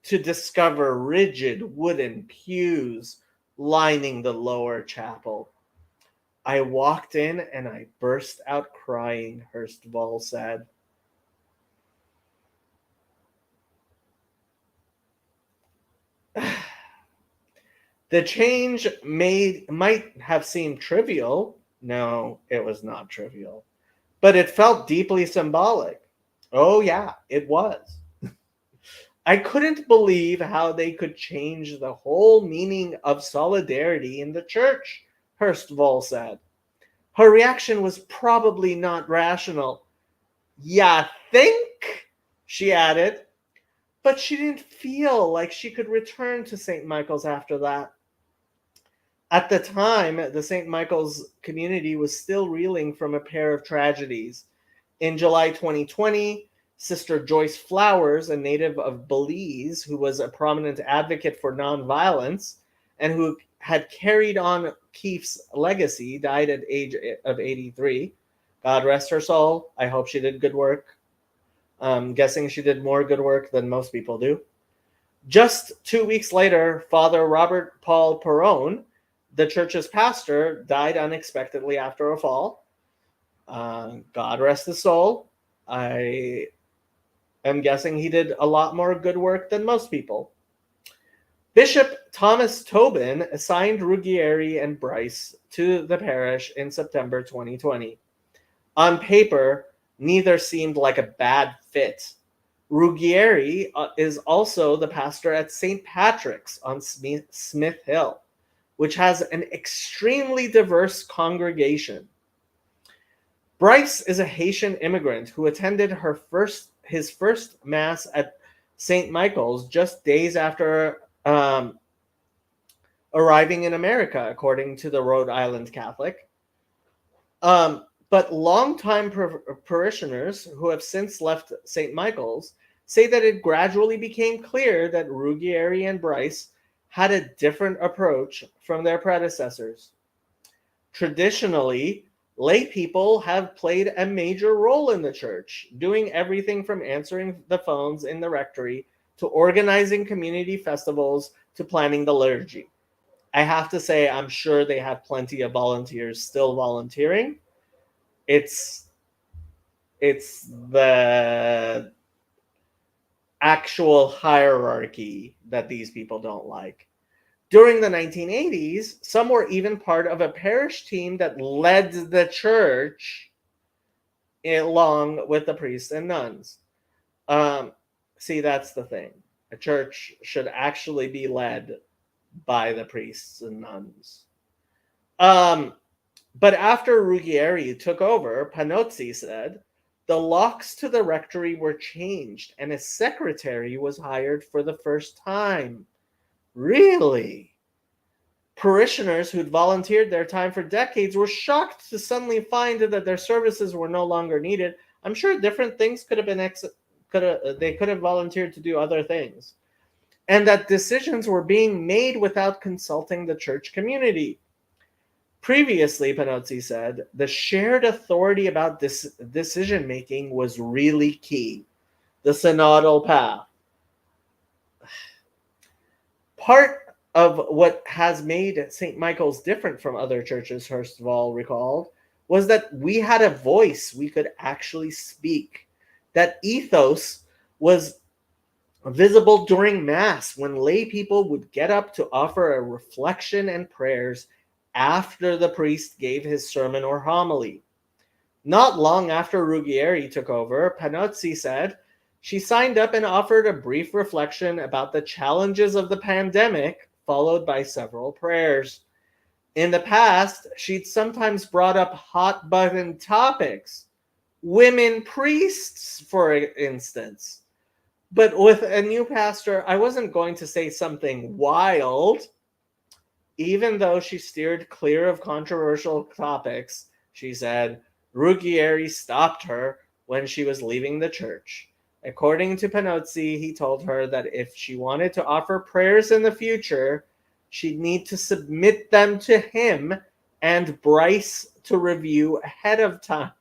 to discover rigid wooden pews lining the lower chapel. I walked in and I burst out crying, Hurstwall said. The change might have seemed trivial. No, it was not trivial. But it felt deeply symbolic. Oh, yeah, it was. I couldn't believe how they could change the whole meaning of solidarity in the church, Hurstwall said. Her reaction was probably not rational. Ya think? She added. But she didn't feel like she could return to St. Michael's after that. At the time, the St. Michael's community was still reeling from a pair of tragedies. In July 2020, Sister Joyce Flowers, a native of Belize who was a prominent advocate for nonviolence and who had carried on Keefe's legacy, died at age of 83. God rest her soul. I hope she did good work. I'm guessing she did more good work than most people do. Just 2 weeks later, Father Robert Paul Perrone, the church's pastor, died unexpectedly after a fall. God rest his soul. I am guessing he did a lot more good work than most people. Bishop Thomas Tobin assigned Ruggieri and Bryce to the parish in September 2020. On paper, neither seemed like a bad fit. Ruggieri is also the pastor at St. Patrick's on Smith Hill, which has an extremely diverse congregation. Bryce is a Haitian immigrant who attended his first Mass at St. Michael's just days after arriving in America, according to the Rhode Island Catholic. But longtime parishioners who have since left St. Michael's say that it gradually became clear that Ruggieri and Bryce had a different approach from their predecessors. Traditionally, lay people have played a major role in the church, doing everything from answering the phones in the rectory to organizing community festivals to planning the liturgy. I have to say, I'm sure they have plenty of volunteers still volunteering. It's It's the actual hierarchy that these people don't like. During the 1980s, some were even part of a parish team that led the church along with the priests and nuns. Um, See, that's the thing. A church should actually be led by the priests and nuns. Um, but after Ruggieri took over, Panozzi said, the locks to the rectory were changed and a secretary was hired for the first time. Really? Parishioners who'd volunteered their time for decades were shocked to suddenly find that their services were no longer needed. I'm sure different things could have been they could have volunteered to do other things, and that decisions were being made without consulting the church community. Previously, Panozzi said, the shared authority about decision making was really key. The synodal path. Part of what has made St. Michael's different from other churches, first of all, recalled, was that we had a voice. We could actually speak. That ethos was visible during Mass when lay people would get up to offer a reflection and prayers after the priest gave his sermon or homily. Not long after Ruggieri took over, Panozzi said she signed up and offered a brief reflection about the challenges of the pandemic, followed by several prayers. In the past, she'd sometimes brought up hot button topics, women priests, for instance. But with a new pastor, I wasn't going to say something wild. Even though she steered clear of controversial topics, she said, Ruggieri stopped her when she was leaving the church. According to Panozzi, he told her that if she wanted to offer prayers in the future, she'd need to submit them to him and Bryce to review ahead of time.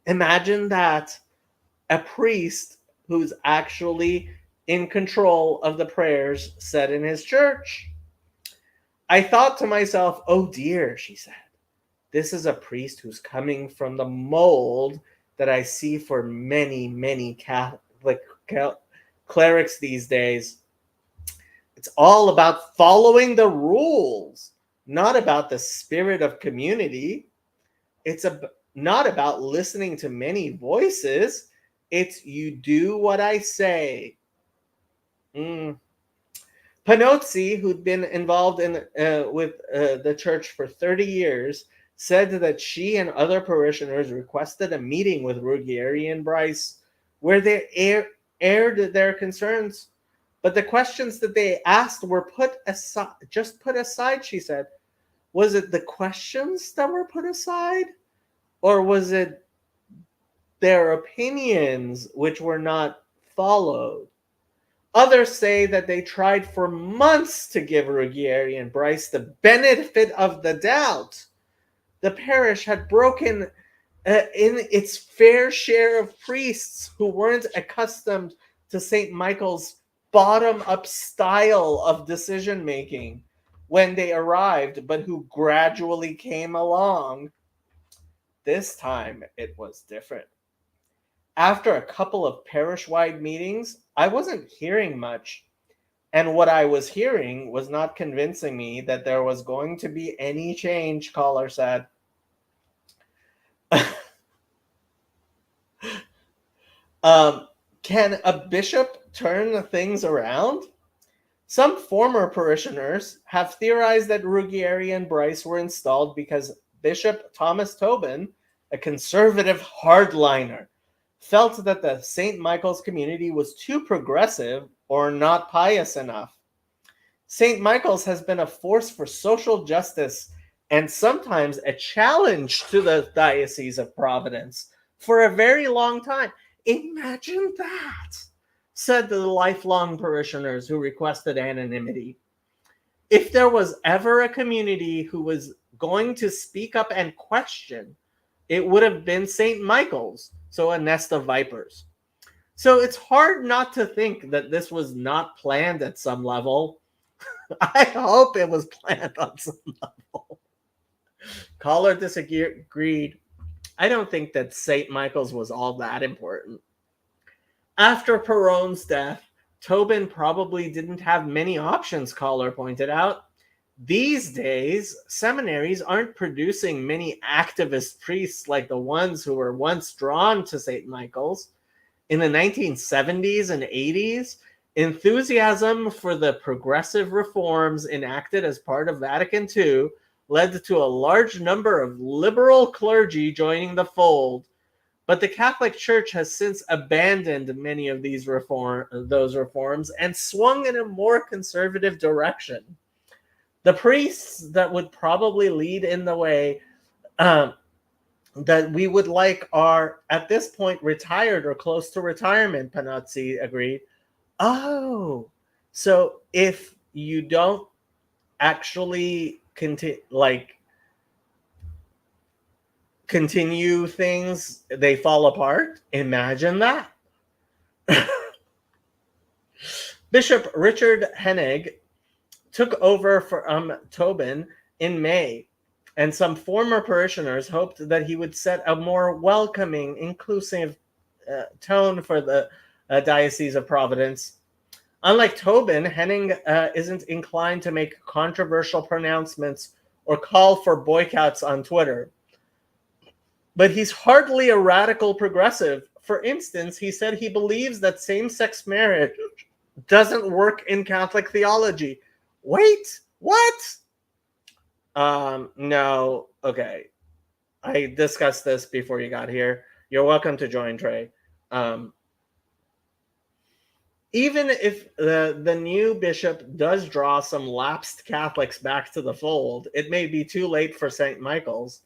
Imagine that. A priest who's actually in control of the prayers said in his church. I thought to myself, oh dear, she said, this is a priest who's coming from the mold that I see for many, many Catholic clerics these days. It's all about following the rules, not about the spirit of community. It's not about listening to many voices. It's you do what I say. Panozzi, who'd been involved with the church for 30 years, said that she and other parishioners requested a meeting with Ruggieri and Bryce where they aired their concerns. But the questions that they asked were put aside, she said. Was it the questions that were put aside? Or was it their opinions which were not followed? Others say that they tried for months to give Ruggieri and Bryce the benefit of the doubt. The parish had broken in its fair share of priests who weren't accustomed to St. Michael's bottom-up style of decision-making when they arrived, but who gradually came along. This time, it was different. After a couple of parish-wide meetings, I wasn't hearing much. And what I was hearing was not convincing me that there was going to be any change, Caller said. Can a bishop turn things around? Some former parishioners have theorized that Ruggieri and Bryce were installed because Bishop Thomas Tobin, a conservative hardliner, felt that the St. Michael's community was too progressive or not pious enough. St. Michael's has been a force for social justice and sometimes a challenge to the Diocese of Providence for a very long time. Imagine that, said the lifelong parishioners who requested anonymity. If there was ever a community who was going to speak up and question, it would have been St. Michael's, so a nest of vipers. So it's hard not to think that this was not planned at some level. I hope it was planned on some level. Caller disagreed. I don't think that St. Michael's was all that important. After Peron's death, Tobin probably didn't have many options, Collar pointed out. These days, seminaries aren't producing many activist priests like the ones who were once drawn to St. Michael's. In the 1970s and 80s, enthusiasm for the progressive reforms enacted as part of Vatican II led to a large number of liberal clergy joining the fold. But the Catholic Church has since abandoned many of those reforms and swung in a more conservative direction. The priests that would probably lead in the way that we would like are, at this point, retired or close to retirement, Panazzi agreed. Oh, so if you don't actually continue things, they fall apart? Imagine that. Bishop Richard Hennig took over from Tobin in May, and some former parishioners hoped that he would set a more welcoming, inclusive tone for the Diocese of Providence. Unlike Tobin, Hennig isn't inclined to make controversial pronouncements or call for boycotts on Twitter. But he's hardly a radical progressive. For instance, he said he believes that same-sex marriage doesn't work in Catholic theology. Wait, what? No, okay. I discussed this before you got here. You're welcome to join, Trey. Even if the new bishop does draw some lapsed Catholics back to the fold, it may be too late for St. Michael's.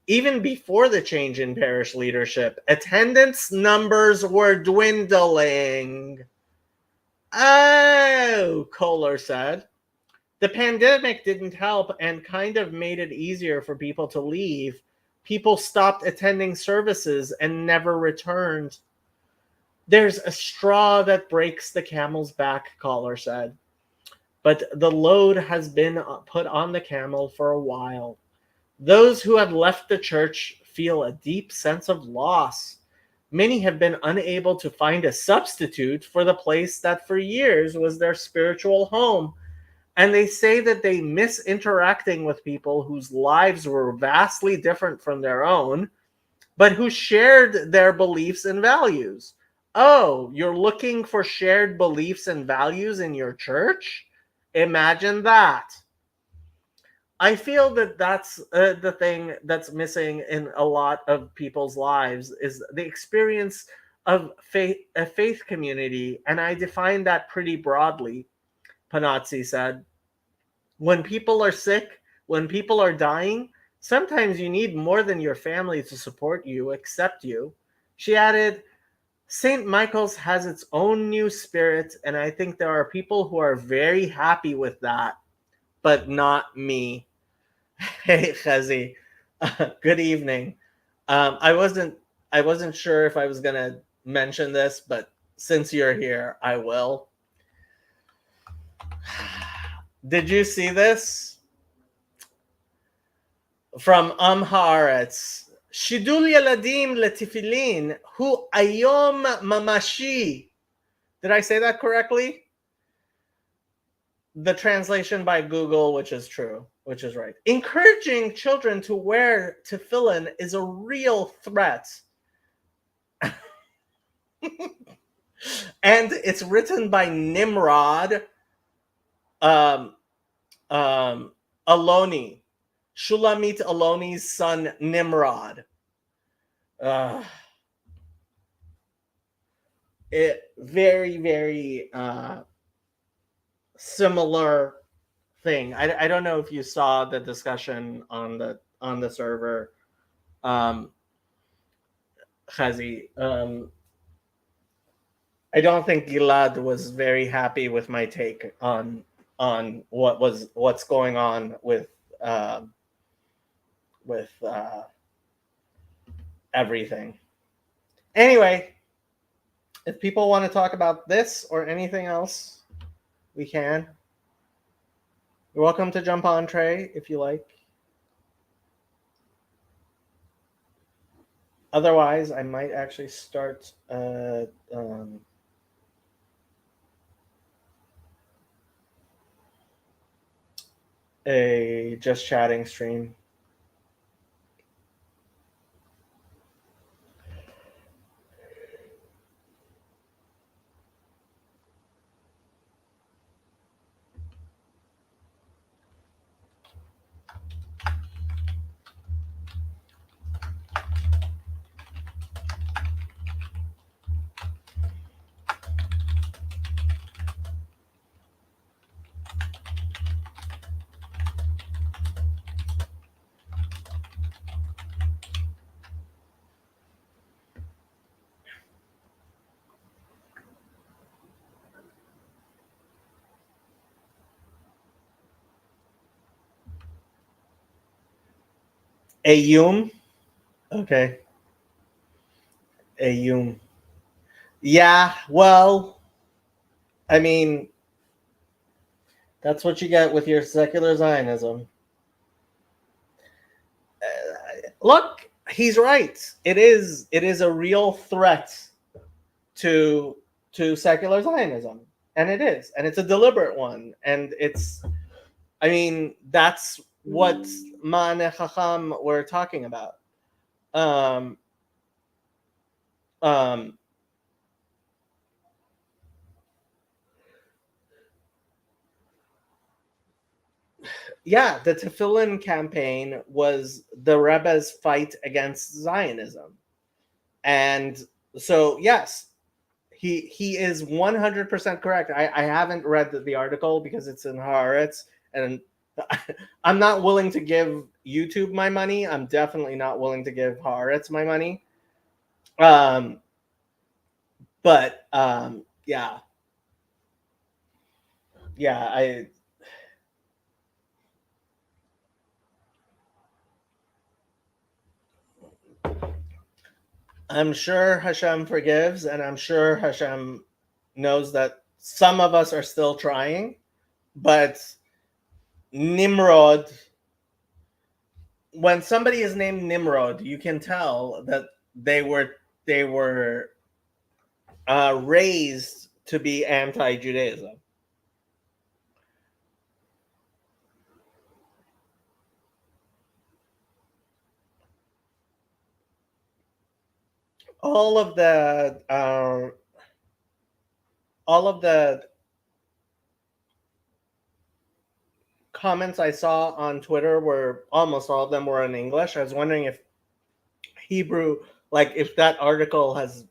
Even before the change in parish leadership, attendance numbers were dwindling. Oh, Kohler said. The pandemic didn't help and kind of made it easier for people to leave. People stopped attending services and never returned. There's a straw that breaks the camel's back, Kohler said. But the load has been put on the camel for a while. Those who have left the church feel a deep sense of loss. Many have been unable to find a substitute for the place that for years was their spiritual home. And they say that they miss interacting with people whose lives were vastly different from their own, but who shared their beliefs and values. Oh, you're looking for shared beliefs and values in your church? Imagine that. I feel that that's the thing that's missing in a lot of people's lives is the experience of a faith community, and I define that pretty broadly, Panazzi said. When people are sick, when people are dying, sometimes you need more than your family to support you, accept you. She added, St. Michael's has its own new spirit, and I think there are people who are very happy with that, but not me. Hey, Chazi. Good evening. I wasn't sure if I was gonna mention this, but since you're here, I will. Did you see this? From Haaretz. Shidul Yaladim Letifilin Hu Ayom Mamashi. Did I say that correctly? The translation by Google, which is true, which is right. Encouraging children to wear tefillin is a real threat. And it's written by Nimrod Aloni, Shulamit Aloni's son Nimrod. Very, very similar thing. I don't know if you saw the discussion on the server, Chazi. I don't think Gilad was very happy with my take on what's going on with everything. Anyway, if people want to talk about this or anything else, we can. You're welcome to jump on, Trey, if you like. Otherwise, I might actually start a just chatting stream. Ayum. Okay. Ayum. Yeah, well, I mean, that's what you get with your secular Zionism. Look, he's right. It is a real threat to secular Zionism, and it's a deliberate one, and it's. I mean, that's what Ma'aneh Chacham we're talking about. Um, um, yeah, the Tefillin campaign was the Rebbe's fight against Zionism, and so yes, he is 100% correct. I haven't read the article because it's in Haaretz, and I'm not willing to give YouTube my money. I'm definitely not willing to give Haaretz my money. Um, but yeah, yeah, I'm sure Hashem forgives, and I'm sure Hashem knows that some of us are still trying, but Nimrod, when somebody is named Nimrod, you can tell that they were raised to be anti-Judaism. All of the all of the comments I saw on Twitter were almost all of them were in English. I was wondering if Hebrew, like if that article has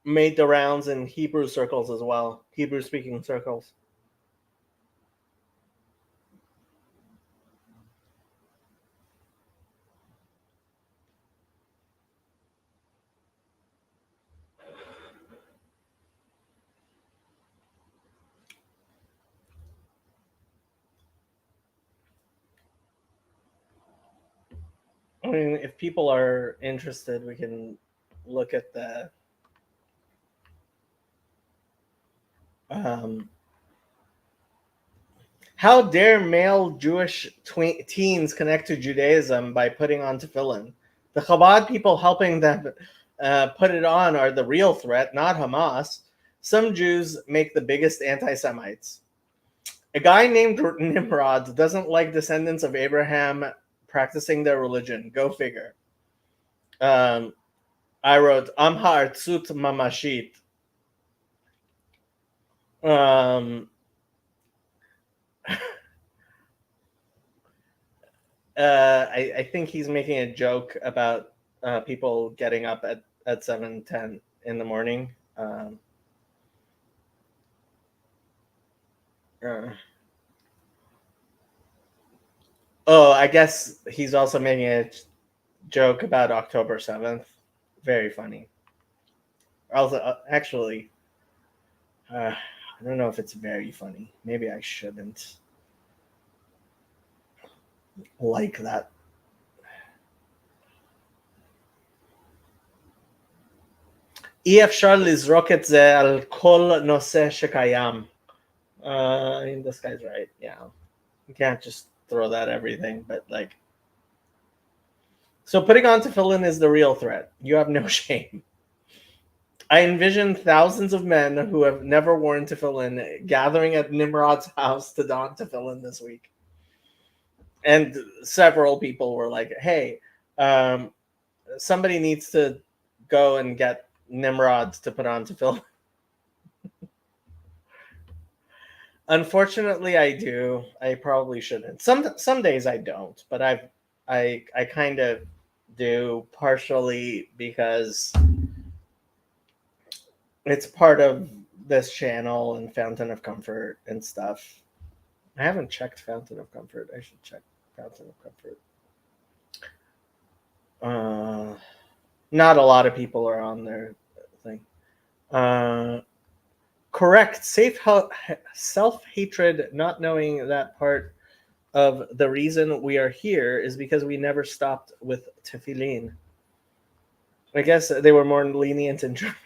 made the rounds in Hebrew circles as well, Hebrew speaking circles. I mean, if people are interested, we can look at the how dare male Jewish teens connect to Judaism by putting on tefillin? The Chabad people helping them put it on are the real threat, not Hamas. Some Jews make the biggest anti-Semites. A guy named Nimrod doesn't like descendants of Abraham practicing their religion. Go figure. I wrote Amha Artsut Mamashit. I think he's making a joke about people getting up at 7:10 in the morning. Uh, oh, I guess he's also making a joke about October 7th. Very funny. Also, actually, I don't know if it's very funny. Maybe I shouldn't like that. אי אפשר לזרוק את זה על כל נושא שקיים. I mean, this guy's right. Yeah. You can't just throw that everything, but like, So putting on tefillin is the real threat. You have no shame. I envision thousands of men who have never worn tefillin gathering at Nimrod's house to don tefillin this week. And several people were like, hey, somebody needs to go and get Nimrod to put on tefillin. Unfortunately, I do. I probably shouldn't. Some days I don't, but I kind of do, partially because it's part of this channel and Fountain of Comfort and stuff. I haven't checked Fountain of Comfort. I should check Fountain of Comfort. Not a lot of people are on their thing. Correct. Self-hatred, not knowing that part of the reason we are here is because we never stopped with tefillin. I guess they were more lenient in German.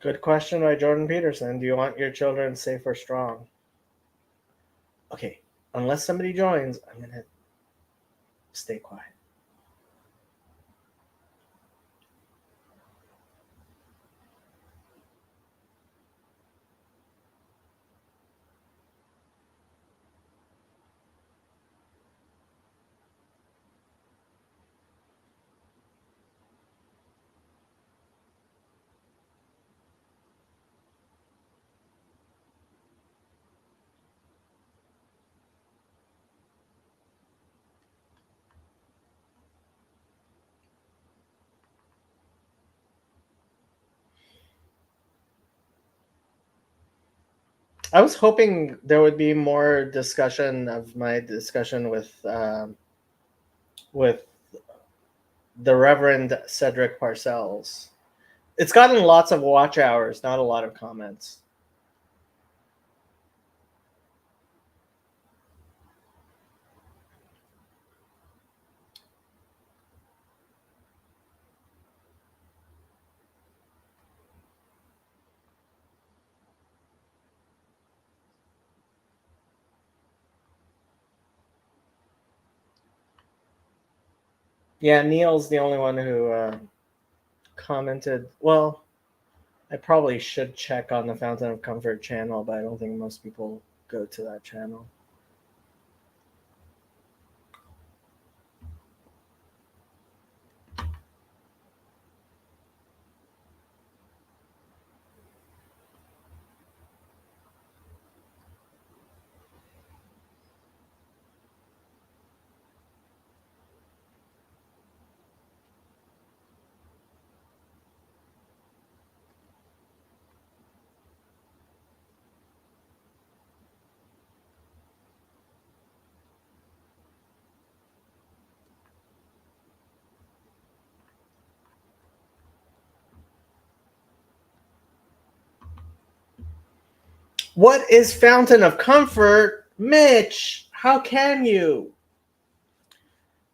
Good question by Jordan Peterson. Do you want your children safe or strong? Okay, unless somebody joins, I'm going to stay quiet. I was hoping there would be more discussion of my discussion with the Reverend Cedric Parcells. It's gotten lots of watch hours, not a lot of comments. Yeah, Neil's the only one who commented. Well, I probably should check on the Fountain of Comfort channel, but I don't think most people go to that channel. What is Fountain of Comfort? Mitch, how can you?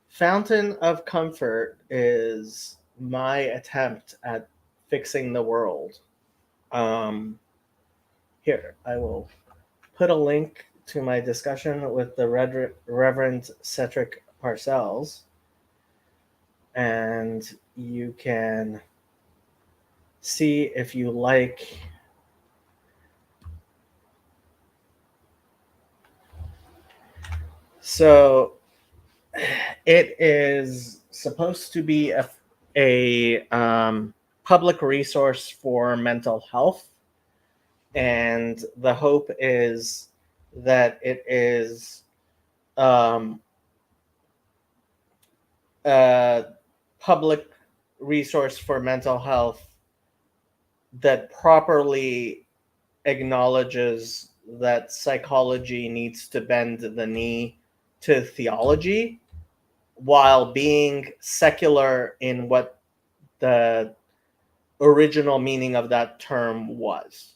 Fountain of Comfort is my attempt at fixing the world. Here, I will put a link to my discussion with the Reverend Cedric Parcells, and you can see if you like. So it is supposed to be a public resource for mental health, and the hope is that it is a public resource for mental health that properly acknowledges that psychology needs to bend the knee to theology while being secular in what the original meaning of that term was,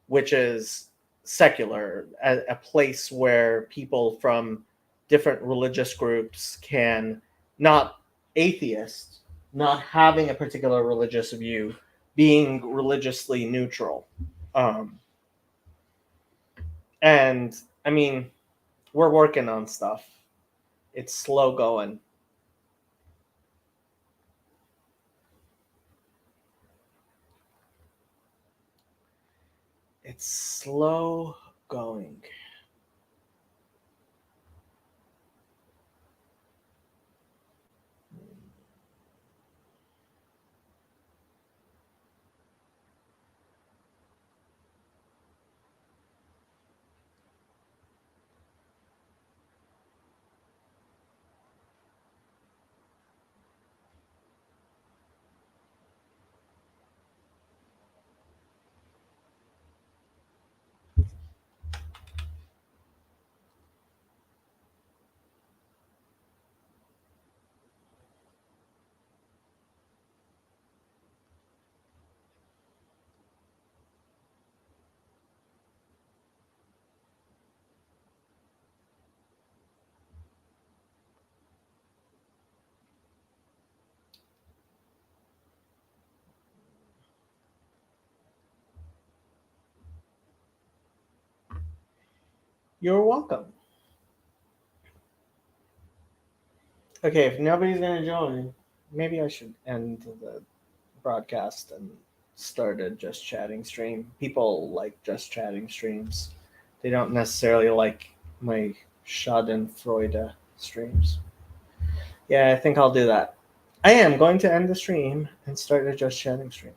which is secular, a place where people from different religious groups can, not atheists, not having a particular religious view, being religiously neutral. And I mean, we're working on stuff. It's slow going. It's slow going. You're welcome. Okay, if nobody's gonna join, maybe I should end the broadcast and start a just chatting stream. People like just chatting streams. They don't necessarily like my Schadenfreude streams. Yeah, I think I'll do that. I am going to end the stream and start a just chatting stream.